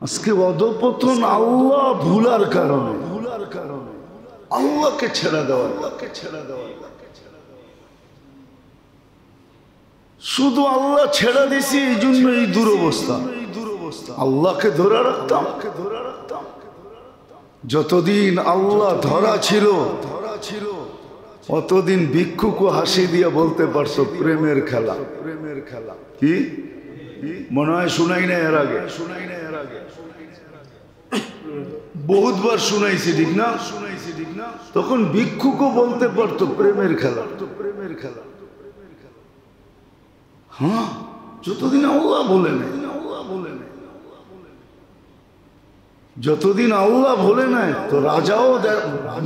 আজকে অধঃপতন আল্লাহ ভুলার কারণে, আল্লাহকে ছেড়ে দেওয়া, শুধু আল্লাহ ছেড়ে দিছি এই জন্য এই দুরবস্থা। আল্লাহকে ধরে রাখতাম, যতদিন আল্লাহ ধরা ছিল অতদিন ভিক্ষুকও হাসি দিয়ে বলতে পারছো প্রেমের খেলা। কি মনে হয় শুনাই না এর আগে? বহুতবার শুনাইছি, ঠিক না? তখন ভিক্ষুকও বলতে পারতো প্রেমের খেলা। হ্যাঁ, যতদিন আল্লাহ বলে নাই, যতদিন আল্লাহ বলে নাই তো রাজাও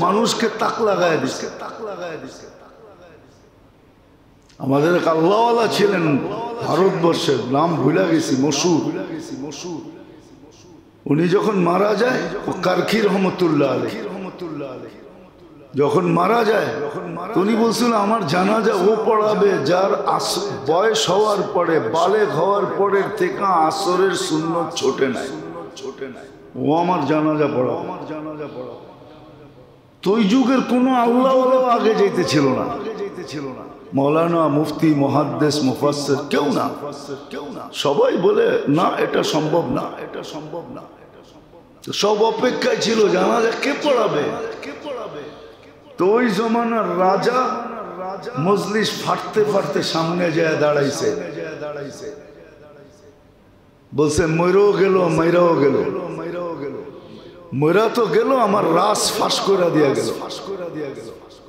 মানুষকে তাক লাগায় দিচ্ছে। আমাদের এক আল্লাহওয়ালা ছিলেন ভারতবর্ষের, নাম ভুলে গেছি, মসুর। উনি যখন মারা যায়, কারখি রহমতুল্লাহ আলাইহি, যখন মারা যায় উনি বলছিল আমার জানাজা ও পড়াবে যার বয়স হওয়ার পরে, বালেগ হওয়ার পরের থেকে আসরের সুন্নত ছোটে নাই, ও আমার জানাজা পড়া। তো ওই যুগের কোনো আল্লাহওয়ালা আগে যেতে ছিল না, মৌলানা, মুফতি, মুহাদ্দিস, মুফাসসির কেউ না। সবাই বলে না এটা সম্ভব না, এটা সম্ভব না। তো সব অপেক্ষায় ছিল জানাজা কে পড়াবে। তো ওই জমানার রাজা মজলিস ফাটতে ফাটতে সামনে যায় দাঁড়াইছে, বলছে ময়রাও গেল, ময়রাও গেল, ময়রা তো গেল, আমার রাস ফাঁস করে দিয়া গেল।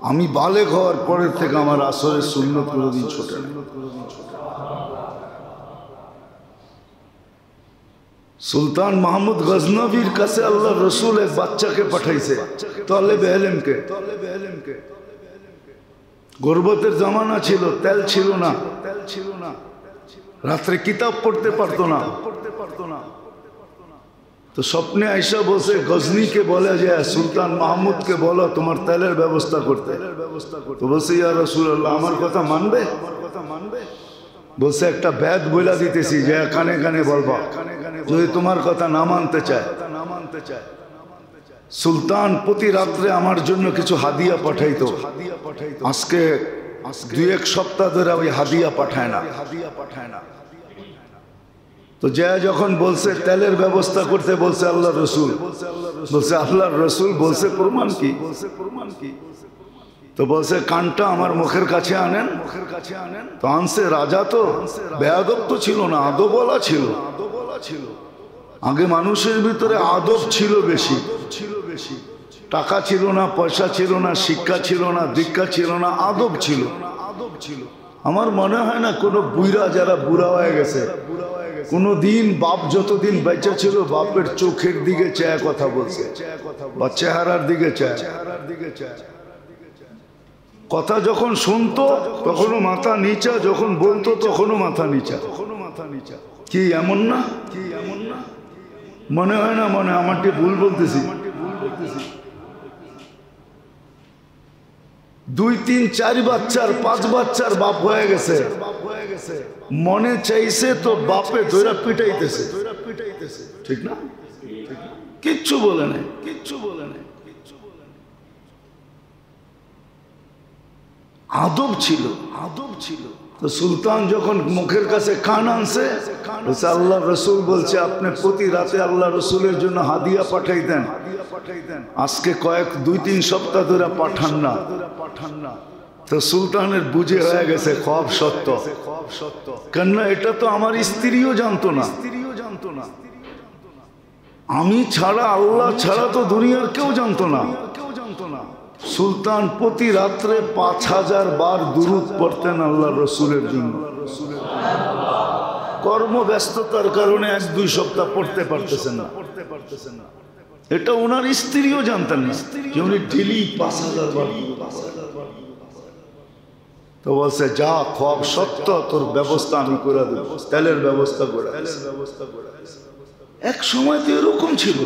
আমি বালেগ হওয়ার পরের থেকে আমার আসরের সুন্নত কোনোদিন ছোটে না। সুলতান মাহমুদ গজনবীর কাছে আল্লাহ রসুল এক বাচ্চাকে পাঠাইছে, তালেবে ইলমকে। গর্বতের জামানা ছিল, তেল ছিল না, রাত্রে কিতাব পড়তে পারতো না। তো স্বপ্নে আইসা বসে গজনীকে বলে যে সুলতান মাহমুদকে বলো তোমার তেলের ব্যবস্থা করতে। তো বলছে ইয়া রাসূলুল্লাহ আমার কথা মানবে? বলছে একটা বেদ বইলা দিতেছি যে কানে কানে বলবা, যদি তোমার কথা না মানতে চায়। সুলতান প্রতি রাত্রে আমার জন্য কিছু হাদিয়া পাঠাইতো। আজকে 2-1 সপ্তাহ ধরে ওই হাদিয়া পাঠায় না। তো যে যখন বলছে তেলের ব্যবস্থা করতে, বলছে আল্লাহ রসুল, বলছে আল্লাহর রসুল, বলছে প্রমাণ কি? তো বলছে কানটা আমার মুখের কাছে আনেন। তো আনছে। রাজা তো বেয়াদব তো ছিল না, আদবওয়ালা ছিল। আগে মানুষের ভিতরে আদব ছিল বেশি। টাকা ছিল না, পয়সা ছিল না, শিক্ষা ছিল না, দীক্ষা ছিল না, আদব ছিল। আমার মনে হয় না কোনো বুইরা যারা বুড়া হয়ে গেছে কোনো দিন বাপ যতদিন বেঁচে ছিল বাপের চোখের দিকে চেয়ে কথা বলছে বা চেহারার দিকে চেয়ে। কথা যখন শুনতো তখনও মাথা নিচা, যখন বলতো তখনও মাথা নিচা। কি এমন না? মনে হয় না? মনে আমারটি ভুল বলতেছি? 2, 3, 4 বাচ্চার 5 বাচ্চার বাপ হয়ে গেছে, মনে চাইছে তো বাপে ধইরা পিটাইতেছে, ঠিক না? কিচ্ছু বলে নাই, আদব ছিল। তো সুলতান যখন মুখের কাছে কান আনছে, আল্লাহ রসুল বলছে আপনি প্রতি রাতে আল্লাহ রসুলের জন্য হাদিয়া পাঠাইতেন, আজকে 2-3 সপ্তাহ ধরে পাঠান না। তো সুলতানের বুঝে হয়ে গেছে খব সত্য। কেননা এটা তো আমার স্ত্রীও জানতো না, আমি ছাড়া, আল্লাহ ছাড়া তো দুনিয়ার কেউ জানতো না। সুলতান প্রতি রাত্রে 5000 বার দুরূদ পড়তেন আল্লাহ রসুলের জন্য। কর্মব্যস্ততার কারণে 1-2 সপ্তাহ পড়তে পারতেছেন না। এটা ওনার স্ত্রীও জানতেন না যে উনি ডেলি 5000 বার। তো বলছে যা খব সত্য, তোর ব্যবস্থা আমি করে দেব, তেলের ব্যবস্থা করে। এক সময় তো এরকম ছিল।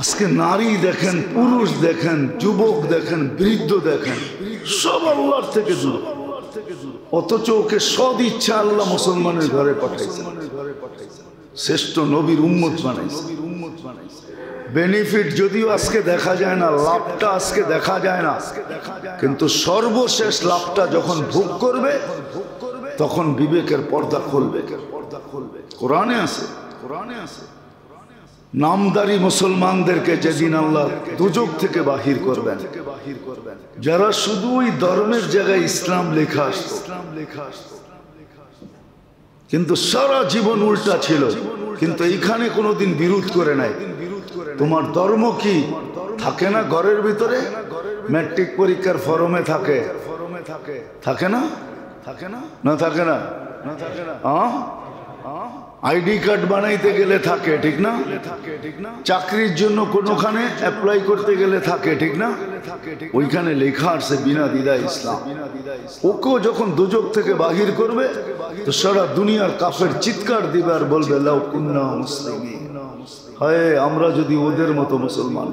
আজকে নারী দেখেন, পুরুষ দেখেন, যুবক দেখেন, বৃদ্ধ দেখেন, সব আল্লাহর থেকে দূর। অথচ ওকে সদ ইচ্ছা আল্লাহ মুসলমানের ঘরে পাঠাইছে। শ্রেষ্ঠ নবীর উম্মত বানাইছে। বেনিফিট যদিও আজকে দেখা যায় না, লাভটা আজকে দেখা যায় না, কিন্তু সর্বশেষ লাভটা যখন ভোগ করবে তখন বিবেকের পর্দা খুলবে। কোরআনে আছে, নামদারি মুসলমানদেরকে যেদিন আল্লাহ দুজক থেকে বাহির করবেন, যারা শুধু ওই ধর্মের জায়গায় ইসলাম লেখা আসতো, কিন্তু সারা জীবন উল্টা ছিল, কিন্তু এইখানে কোনোদিন বিরোধ করে নাই। তোমার ধর্ম কি থাকে না ঘরের ভিতরে, ম্যাট্রিক পরীক্ষার ফর্মে থাকে, থাকে না, না থাকে না, আইডি কার্ড বানাইতে গেলে থাকে, ঠিক না, চাকরির জন্য কোনোখানে অ্যাপ্লাই করতে গেলে থাকে, ঠিক না, ওইখানে লেখা আছে বিনা দ্বিধা ইসলাম। ওকেও যখন দুজক থেকে বাহির করবে তো সারা দুনিয়ার কাফের চিৎকার দিবে আর বলবে লাউ কুন্না মুসলিমিন, হায় আমরা যদি ওদের মতো মুসলমান।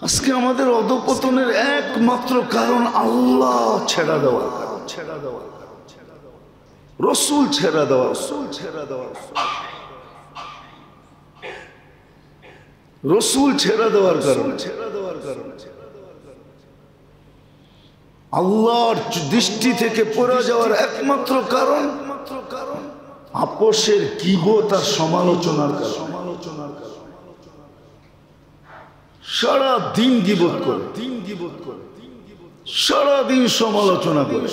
আজকে আমাদের অধঃপতনের একমাত্র কারণ আল্লাহ ছেড়া দেওয়া, রসুল ছেড়া দেওয়া, রসুল ছেড়া দেওয়ার কারণে, আল্লাহর দৃষ্টি থেকে পড়ে যাওয়ার একমাত্র কারণ আপোষের গীবত আর সমালোচনার কারণ। সারা দিন গীবত করে, সারা দিন সমালোচনা করে।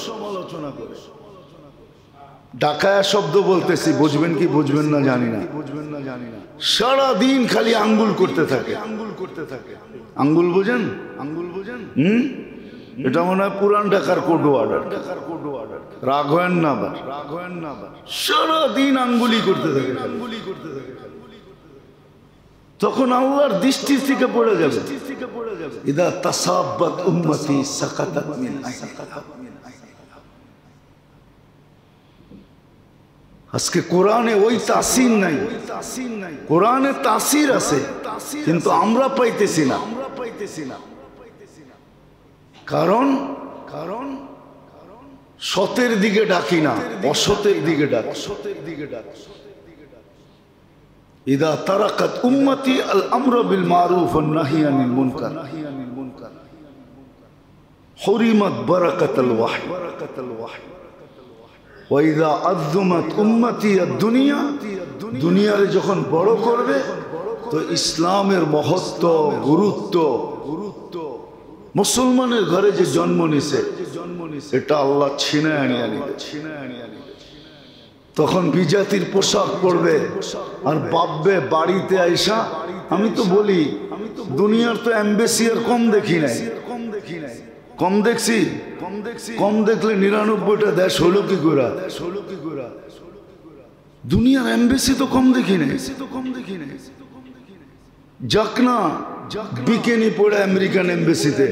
ডাকায়া শব্দ বলতেছি, বুঝবেন কি বুঝবেন না জানি না, সারা দিন খালি আঙ্গুল করতে থাকে, আঙ্গুল বোঝেন, এটা মনে হয় পুরান ঢাকার কোড ওয়ার্ডার, রাগ হয় না, সারা দিন আঙ্গুলি করতে থাকে, তখন আল্লাহর দৃষ্টির থেকে পড়ে যাবে। ইদা তাসাব্বাত উম্মতি সাকাতাত মিন আইনিহা। আজকে কোরআনে ওই তাসির নাই, কোরআনে তাসির আছে কিন্তু আমরা পাইতেছি না। কারণ সতের দিকে ডাকি না, অসতের দিকে ডাক। ইদা তারাকাত উম্মতি আল আমরু বিল মারুফ ওয়ান নাহই আনিল মুনকার হুরিমাত বারাকাতুল ওয়াহী ওয়া ইদা আযমাত উম্মতি আদ-দুনিয়া, দুনিয়ারে যখন বড় করবে তো ইসলামের মহত্ব গুরুত্ব, মুসলমানের ঘরে যে জন্ম নিছে এটা আল্লাহ ছিনায় আনিয়ে নিবে। তখন বিজাতির পোশাক পরবে আর ভাববে বাড়িতে আইসা, আমি তো বলি দুনিয়ার তো এমবেসি আর কম দেখি নাই, কম দেখছি, কম দেখলে 99টা দেশ হলো কি করে? দুনিয়ার এমবেসি তো কম দেখি নাই। যাক না বিকেনি পড়ে আমেরিকান এমবেসিতে,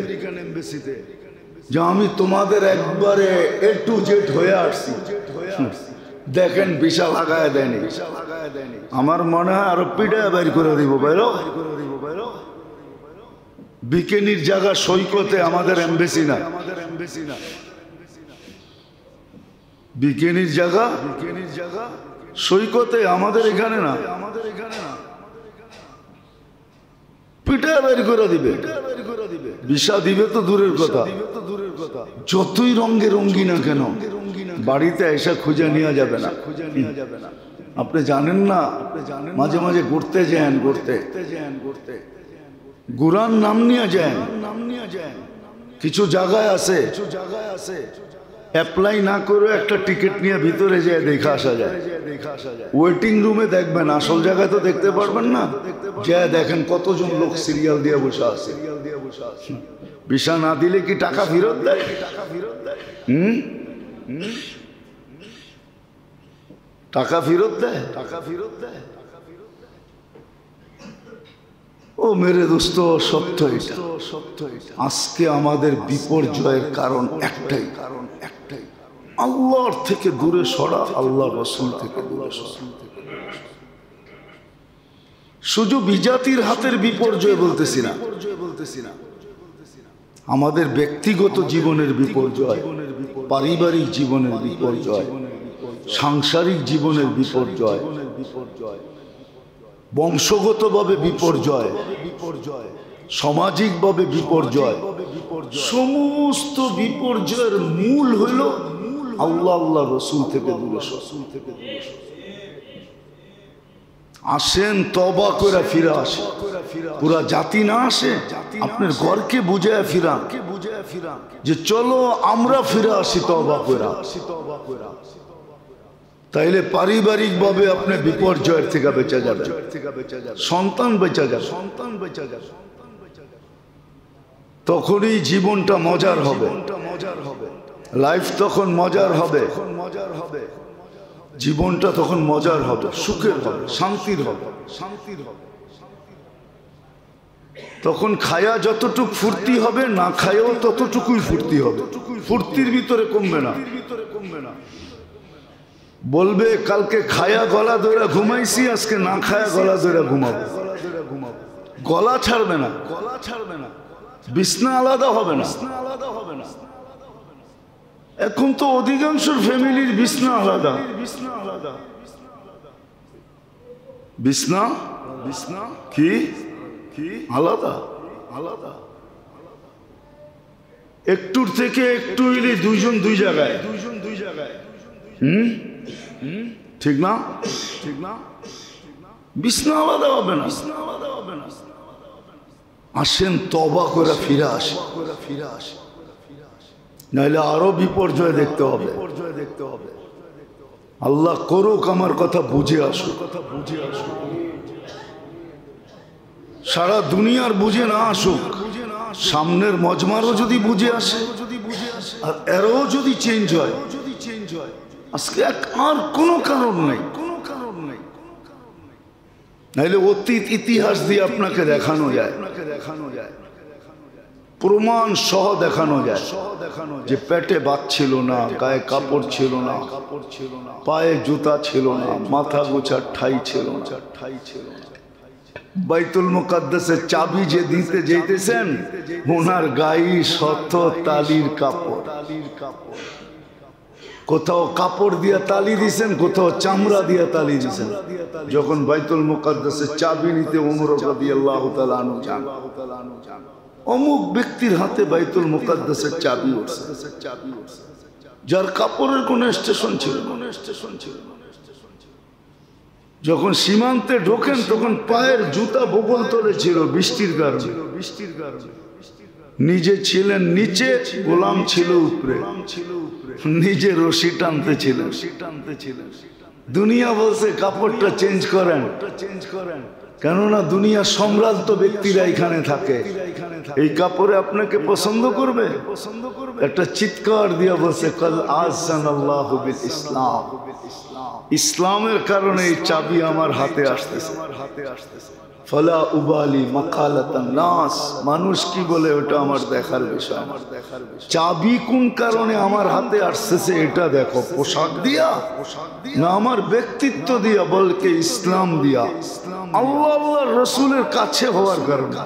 যা আমি তোমাদের একবারে A to Z হয়ে আসছি, দেখেন ভিসা লাগায় দেয়নি। আমার মনে হয় আরো পিঠায় বাইর করে দিব। বাইরো বিকেনির জায়গা সৈকতে আমাদের এমবেসি না, বিকেনির জায়গা সৈকতে আমাদের এখানে না, পিঠায় বাইর করে দিবে, ভিসা দিবে তো দূরের কথা, যতই রঙে রঙ্গি না কেন বাড়িতে এসে খুঁজে নেওয়া যাবে না। আপনি জানেন না, মাঝে মাঝে ঘুরতে যান, ঘুরার নাম নিয়ে যান, কিছু জায়গায় আছে অ্যাপ্লাই না করে একটা টিকিট নিয়ে ভিতরে যেয়ে দেখা আসা যায়। ওয়েটিং রুমে দেখবেন, আসল জায়গায় তো দেখতে পারবেন না। যা দেখেন কতজন লোক সিরিয়াল দিয়ে বসে আছে। ভিসা না দিলে কি টাকা ফেরত দেয়? টাকা ফেরত দেয়, ও মেরে দোস্ত, সত্য এটা। আজকে আমাদের বিপর্যয়ের কারণ একটাই, আল্লাহর থেকে দূরে সরা, আল্লাহ রসুল থেকে দূরে সরা। শুধু বিজাতির হাতের বিপর্যয় বলতেছি না, আমাদের ব্যক্তিগত জীবনের বিপর্যয়, পারিবারিক জীবনের বিপর্যয়, সাংসারিক জীবনের বিপর্যয়, বংশগতভাবে বিপর্যয়, সামাজিকভাবে বিপর্যয়, সমস্ত বিপর্যয়ের মূল হইল আল্লাহ আল্লাহ রসুল থেকে দূরে আসেন, তওবা করে ফিরে আসে। পুরা জাতি না আসে, আপনার ঘরকে বুঝায় ফিরান যে চলো আমরা ফিরে আসি তওবা করে। তাইলে পারিবারিক ভাবে আপনি বিপর্যয়ের থেকে বেঁচে যাবেন, সন্তান বেঁচে যাবে, তখনই জীবনটা মজার হবে, লাইফ তখন মজার হবে, জীবনটা তখন মজার হবে, সুখের হবে, শান্তির হবে। তখন খায়া যতটুকু ফুর্তি হবে, না খায়াও ততটুকুই ফুর্তি হবে, ফুর্তির ভিতরে কমবে না। বলবে কালকে খায়া গলা ধরে ঘুমাইছি, আজকে না খায়া গলা ধরে ঘুমাবো, গলা ছাড়বে না, বিছনা আলাদা হবে না। এখন তো অধিকাংশ ফ্যামিলির বিছনা আলাদা, বিছনা কি আলাদা আলাদা, একটুর থেকে একটু হইলে দুইজন দুই জায়গায়। ঠিক না? বিছনা আলাদা হবে না। আসেন তওবা করে ফিরে আসে, নাহলে আরো বিপর্যয় দেখতে হবে। আল্লাহ করুক আমার কথা বুঝে আসুক, সারা দুনিয়ার বুঝে না আসুক, সামনের মজমারও যদি বুঝে আসে আর এরও যদি চেঞ্জ হয়, আজকে আর কোনো কারণ নেই, নাইলে অতীত ইতিহাস দিয়ে আপনাকে দেখানো যায়, প্রমাণ সহ দেখানো যায় যে পেটে ভাত ছিল না, গায়ে কাপড় ছিল না, পায়ে জুতা ছিল না, মাথা গোছার ঠাই ছিল না। বাইতুল মুকাদ্দাসের চাবি যে দিতে যেতেছেন, ওনার গায়ে শত তালির কাপড়, কোথাও কাপড় দিয়া তালি দিছেন, কোথাও চামড়া দিয়া তালি দিছেন। যখন বাইতুল মুকাদ্দাসের চাবি নিতে ওমর রাদিয়াল্লাহু তাআলা আনহু যান, অমুক ব্যক্তির হাতে বাইতুল মুকাদ্দাসের চাবি উঠছে, যার কাপড়ের কোন স্টেশন ছিল না। যখন সীমান্তে ঢোকেন তখন পায়ের জুতা বগল তলে ছিল বৃষ্টির কারণে, নিজে ছিলেন নিচে, গোলাম ছিল উপরে, নিজে রশি টানতে ছিলেন। দুনিয়া বলছে কাপড়টা চেঞ্জ করেন, কেননা দুনিয়া সম্ভ্রান্ত ব্যক্তিরা এখানে থাকে, এই কাপড়ে আপনাকে পছন্দ করবে। একটা চিৎকার দিয়া বলছে কাল আযানাল্লাহু বিল ইসলাম, ইসলামের কারণে এই চাবি আমার হাতে আসতেছে। ফালা উবালি মাকালাতান নাস, মানুষ কি বলে ওটা আমার দেখার বিষয় না। চাবি কোন কারণে আমার হাতে আসতেছে এটা দেখো, পোশাক দিয়া না আমার ব্যক্তিত্ব দিয়া, বলকে ইসলাম দিয়া, আল্লাহ আল্লাহর রাসূলের কাছে হওয়ার কারণে,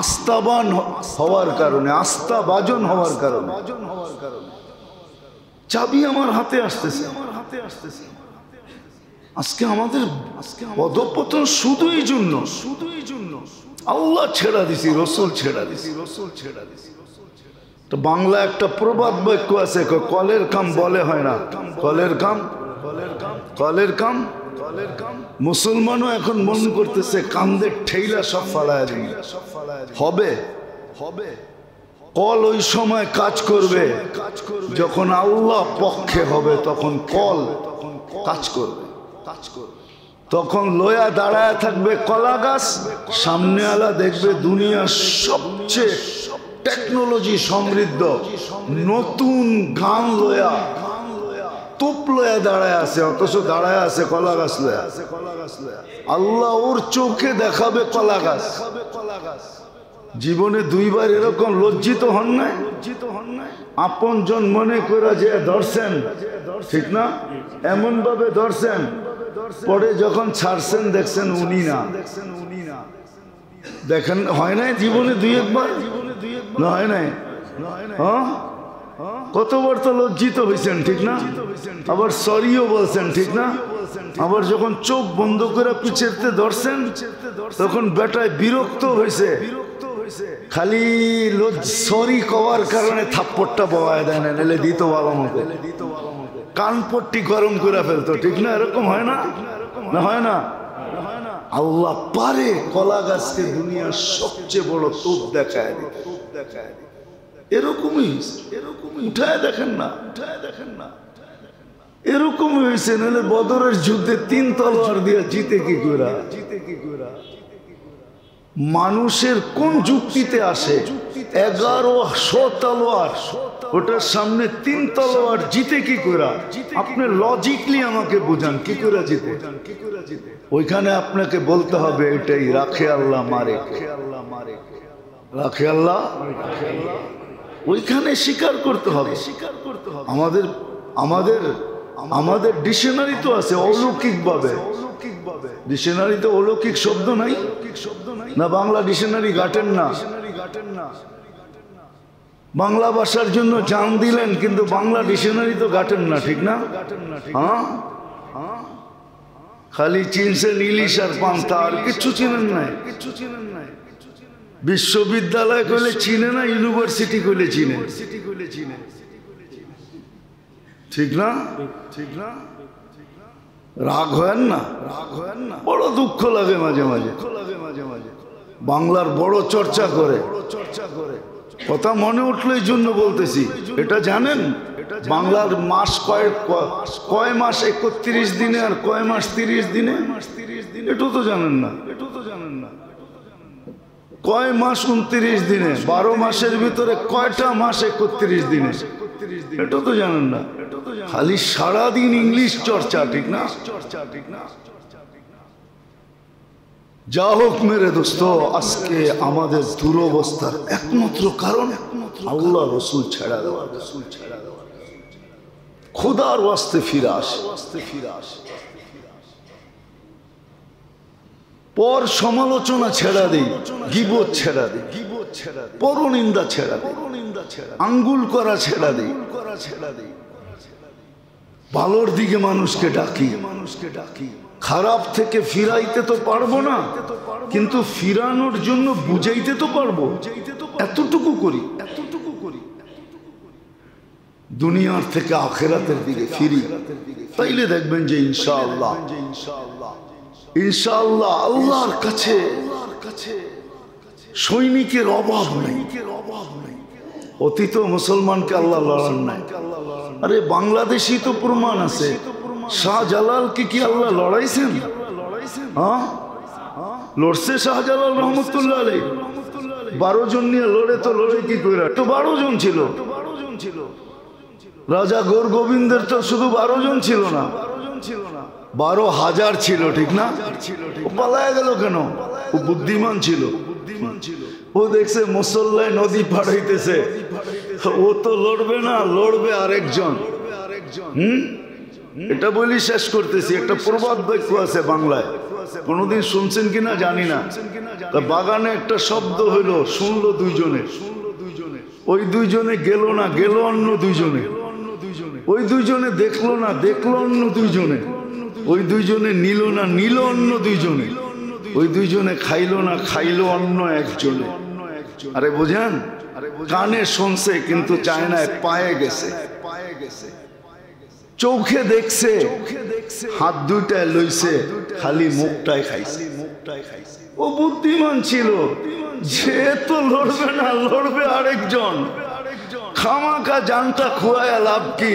আস্থাবান হওয়ার কারণে, আস্থাভাজন হওয়ার কারণে চাবি আমার হাতে আসতেছে। আজকে আমাদের পদপতন শুধুই জন্য, আল্লাহ ছেড়া দিছি, রসুল ছেড়া দিছি। তো বাংলা একটা প্রবাদ বাক্য আছে, কলের কাম বলে হয় না, কলের কাম, কলের কাম। মুসলমানও এখন মন করতেছে কান্দের ঠেইলা সব ফালায় দিন, হবে হবে। কল ওই সময় কাজ করবে যখন আল্লাহ পক্ষে হবে, তখন কল কাজ করবে। তখন লোয়া দাঁড়ায় থাকবে কলা গাছ, সামনে আলা দেখবে দুনিয়ার সবচেয়ে টেকনোলজি সমৃদ্ধ নতুন গান লোয়া, তোপ লোয়া দাঁড়ায় আছে, অথচ দাঁড়ায় আছে কলা গাছ লোয়া। আল্লাহ ওর চোখে দেখাবে কলা গাছ। জীবনে দুইবার এরকম লজ্জিত হন নাই? আপন জন মনে করে যে ধরছেন, ঠিক না, এমন ভাবে ধরছেন, পরে যখন ছাড়ছেন দেখছেন উনি না। দেখেন হয় নাই জীবনে দুই একবার? না হয় নাই? হ্যাঁ, কতবার তো লজ্জিত হয়েছেন, ঠিক না? আবার সরিও বলছেন, ঠিক না? আবার যখন চোখ বন্ধ করে পিছেরতে ধরছেন তখন বেটায় বিরক্ত হয়েছে, খালি সরি কওয়ার কারণে থাপ্পড়টা বওয়ায় দেয় না, নাহলে দিত ভালো মতো কানপট্টি গরম করে ফেলতো, ঠিক না? এরকম হয় না? না হয় না? আল্লাহ পারে কলা গাছকে দুনিয়ার সবচেয়ে বড় তোপ দেখায় দিতে। এরকমই উঠায় দেখেন না, এরকমই হয়েছে। নাহলে বদরের যুদ্ধে 3 তলোয়ার দিয়ে জিতে কি করে? মানুষের কোন যুক্তিতে আসে 1100 তলোয়ার, ওটার সামনে 3 তলোয়ার জিতে কি করে? আপনি লজিকলি আমাকে বুঝান কি করে জিতে? ওইখানে আপনাকে বলতে হবে এটাই, রাখে আল্লাহ মারে, রাখে আল্লাহ। ওইখানে স্বীকার করতে হবে। আমাদের আমাদের আমাদের ডিকশনারি তো আছে অলৌকিক ভাবে, ডিকশনারিতে অলৌকিক শব্দ নাই না? বাংলা ডিকশনারি ঘাটেন না? বাংলা ভাষার জন্য জান দিলেন কিন্তু বাংলা ডিকশনারি তো ঘাটেন না, ঠিক না? হ্যাঁ, খালি চিনছেন ইলিশ আর পান্তা, আর কিচ্ছু চিনেন নাই। বিশ্ববিদ্যালয় কইলে চিনে না, ইউনিভার্সিটি কইলে চিনে, ঠিক না? ঠিক না? রাগ হয় না? বড় দুঃখ লাগে মাঝে মাঝে। বাংলার বড় চর্চা করে, কথা মনে উঠলো এই জন্য বলতেছি। এটা জানেন বাংলার মাস কয় মাস 31 দিনে আর কয় মাস 30 দিনে? এটা তো জানেন না। কয় মাস 29 দিনে? 12 মাসের ভিতরে কয়টা মাস 31 দিনে? এটা তো জানেন না। খালি সারাদিন ইংলিশ চর্চা, ঠিক না? যা হোক মেরে দোস্ত, আজকে আমাদের দুরবস্থার একমাত্র কারণ আল্লাহ রসুল ছেড়া দেওয়া। খোদার ওয়াস্তে ফিরে আসে, পর সমালোচনা ছেড়া দেই, গীবত ছেড়া দেই, পরনিন্দা ছেড়া দেই, আঙ্গুল করা ছেড়া দেই, ভালোর দিকে মানুষকে ডাকি। খারাপ থেকে ফিরাইতে তো পারবো না, কিন্তু ফিরানোর জন্য বুঝাইতে তো পারবো। এতটুকু করি। দুনিয়ার থেকে আখিরাতের দিকে ফিরি, তাইলে দেখবেন যে ইনশাআল্লাহ ইনশাআল্লাহ আল্লাহর কাছে সৈনিকের অভাব নেই। অতীত মুসলমানকে আল্লাহ লড়ান নাই। আরে বাংলাদেশি তো প্রমাণ আছে, শাহজালালকে কি আল্লাহ লড়াইছেন? হ্যাঁ, লড়ছে শাহজালাল রহমতুল্লাহ আলাইহি। 12 জন নিয়ে লড়ে তো লড়ে কি করে? তো 12 জন ছিল। রাজা গৌর গোবিন্দের তো শুধু 12 জন ছিল না, 12,000 ছিল, ঠিক না? ও পালায় গেল কেন? ও বুদ্ধিমান ছিল। ও দেখছে মুসল্লায় নদী পাড়াইতেছে, ও তো লড়বে না, লড়বে আরেকজন। এটা বলি শেষ করতেছি। একটা প্রবাদ বাক্য আছে বাংলায়, কোনদিন শুনছেন কিনা জানি না। বাগানে একটা শব্দ হইলো, শুনলো 2 জনে। ওই 2 জনে গেল না, গেল অন্য 2 জনে। ওই 2 জনে দেখলো না, দেখলো অন্য 2 জনে। ওই 2 জনে নিল না, নিল অন্য 2 জনে। ওই 2 জনে খাইলো না, খাইলো অন্য একজনে। আরে বোঝেন, কানে শুনছে কিন্তু চায় না, পায়ে গেছে। চোখে দেখছে, হাত 2টায় লইছে, খালি মুখটাই খাইছে। ও বুদ্ধিমান ছিল, যে তো লড়বে না, লড়বে আরেকজন। খামাখা জানটা খুয়ায় লাভ কি?